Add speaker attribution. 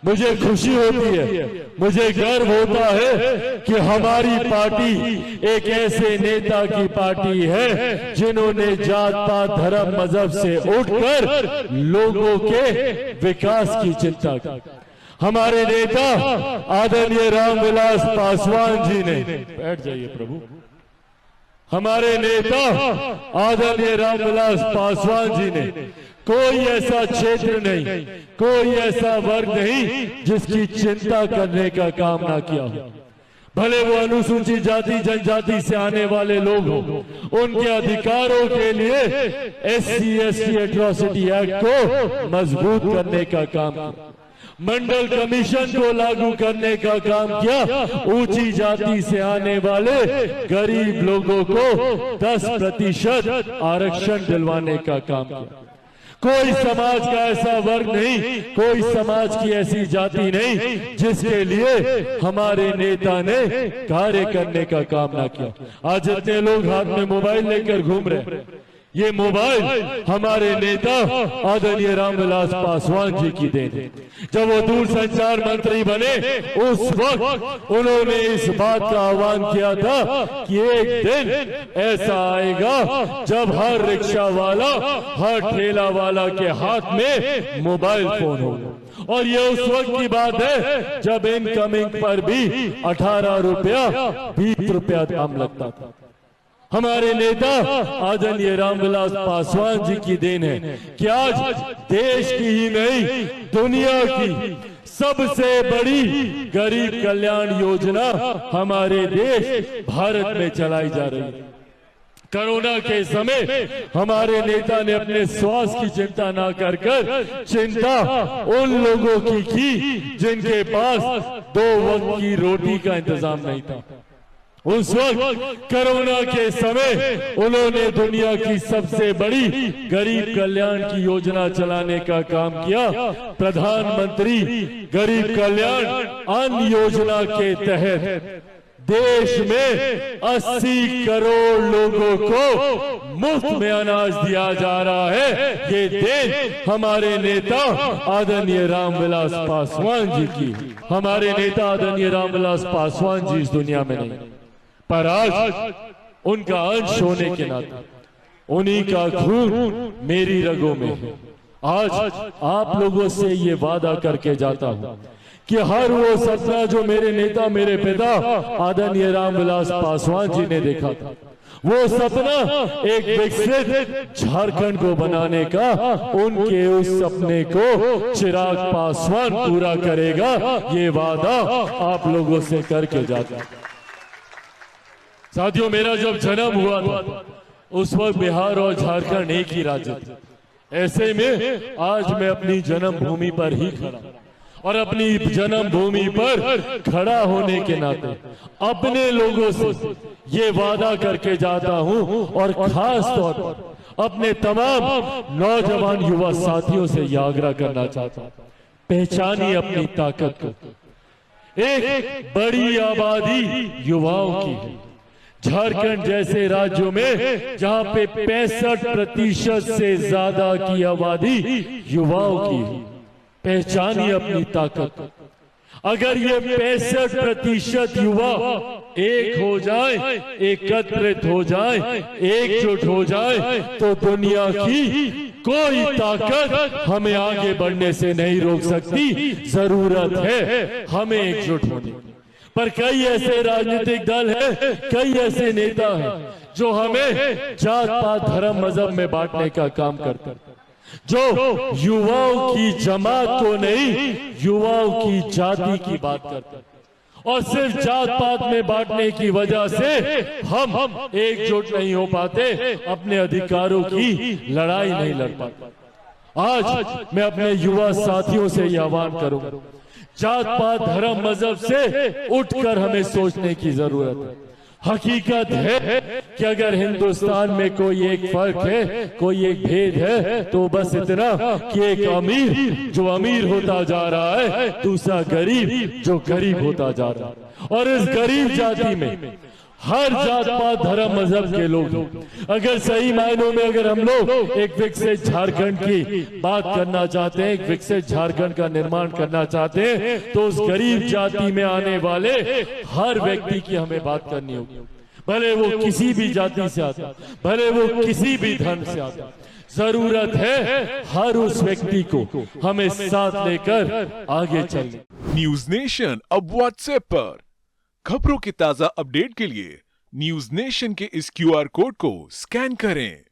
Speaker 1: मुझे खुशी होती है, मुझे गर्व होता है कि हमारी पार्टी एक ऐसे नेता की पार्टी है जिन्होंने जात पात धर्म मजहब से उठकर लोगों के विकास की चिंता की। हमारे नेता आदरणीय रामविलास पासवान जी ने, बैठ जाइए प्रभु, हमारे नेता आदरणीय रामविलास पासवान जी ने कोई ऐसा क्षेत्र नहीं, कोई ऐसा वर्ग नहीं जिसकी चिंता करने का काम ना किया हो। भले वो अनुसूचित जाति जनजाति से आने वाले लोग हों, उनके अधिकारों के लिए SC/ST एट्रोसिटी एक्ट को मजबूत करने का काम किया, मंडल कमीशन को लागू करने का काम किया, ऊंची जाति से आने वाले गरीब लोगों को 10% आरक्षण दिलवाने का काम किया। कोई समाज का ऐसा वर्ग नहीं, कोई समाज की ऐसी जाति नहीं जिसके लिए हमारे नेता ने कार्य करने का काम ना किया। आज जितने लोग हाथ में मोबाइल लेकर घूम रहे हैं, ये मोबाइल हमारे नेता आदरणीय रामविलास पासवान जी की देन है। जब वो दूरसंचार मंत्री बने उस वक्त उन्होंने इस बात का आह्वान किया था कि एक दिन ऐसा आएगा जब हर रिक्शा वाला, हर ठेला वाला के हाथ में मोबाइल फोन होगा। और ये उस वक्त की बात है जब इनकमिंग पर भी 18 रुपया 20 रुपया दाम लगता था। हमारे नेता आदरणीय रामविलास पासवान जी की देन है कि आज देश की ही नहीं दुनिया की सबसे बड़ी गरीब कल्याण योजना हमारे देश भारत में चलाई जा रही है। कोरोना के समय हमारे नेता ने अपने स्वास्थ्य की चिंता ना कर चिंता उन लोगों की जिनके पास 2 वक्त की रोटी का इंतजाम नहीं था। उस वक्त कोरोना के समय उन्होंने दुनिया की सबसे बड़ी गरीब कल्याण की योजना चलाने का काम किया। प्रधानमंत्री गरीब कल्याण अन्न योजना के तहत देश में 80 करोड़ लोगों को मुफ्त में अनाज दिया जा रहा है। ये देन हमारे नेता आदरणीय रामविलास पासवान जी की। हमारे नेता आदरणीय रामविलास पासवान जी इस दुनिया में नहीं, पर आज उनका अंश होने के नाते उन्हीं का खून मेरी रगों में है। आज आप लोगों से ये वादा करके जाता हूं कि हर वो सपना जो मेरे नेता, मेरे पिता आदरणीय रामविलास पासवान जी ने देखा था, वो सपना एक विकसित झारखंड को बनाने का, उनके उस सपने को चिराग पासवान पूरा करेगा। ये वादा आप लोगों से करके जाता। साथियों, मेरा जब जन्म हुआ था उस वक्त बिहार और झारखंड एक ही राज्य थे। ऐसे में आज मैं अपनी जन्मभूमि पर ही खड़ा, और अपनी जन्मभूमि पर खड़ा होने के नाते अपने लोगों से ये वादा करके जाता हूं, और खास तौर पर अपने तमाम नौजवान युवा साथियों से यह आग्रह करना चाहता हूं, पहचानिए अपनी ताकत को। एक बड़ी आबादी युवाओं की है। झारखंड जैसे राज्यों में जहां पे 65% से ज्यादा की आबादी युवाओं की है, पहचानिए अपनी ताकत। अगर ये 65% युवा एक हो जाए, एकत्रित हो जाए, एकजुट हो जाए, तो दुनिया की कोई ताकत हमें आगे बढ़ने से नहीं रोक सकती। जरूरत है हमें एकजुट होने की। पर कई ऐसे राजनीतिक दल हैं, कई ऐसे नेता हैं जो हमें जात पात धर्म मजहब में बांटने का काम करते हैं, जो युवाओं की जमात को नहीं, युवाओं की जाति की बात करते हैं। और सिर्फ जात पात में बांटने की वजह से हम एकजुट नहीं हो पाते, अपने अधिकारों की लड़ाई नहीं लड़ पाते। आज मैं अपने युवा साथियों से यह आह्वान करूंगा, जात पात धर्म मजहब से उठकर हमें सोचने की जरूरत है। हकीकत है कि अगर हिंदुस्तान में कोई एक फर्क है, कोई एक भेद है, तो बस इतना कि एक अमीर जो अमीर होता जा रहा है, दूसरा गरीब जो गरीब होता जा रहा है। और इस गरीब जाति में हर जात पात धर्म मजहब के लोग हैं। अगर सही मायनों में अगर हम लोग एक विकसित झारखंड की बात करना चाहते हैं, एक विकसित झारखंड का निर्माण करना चाहते हैं, तो उस गरीब जाति में आने वाले हर व्यक्ति की हमें बात करनी होगी, भले वो किसी भी जाति से आता, भले वो किसी भी धर्म से आता। जरूरत है हर उस व्यक्ति को हमें साथ लेकर आगे चलने।
Speaker 2: न्यूज नेशन अब व्हाट्सएप पर खबरों के ताजा अपडेट के लिए न्यूज नेशन के इस QR कोड को स्कैन करें।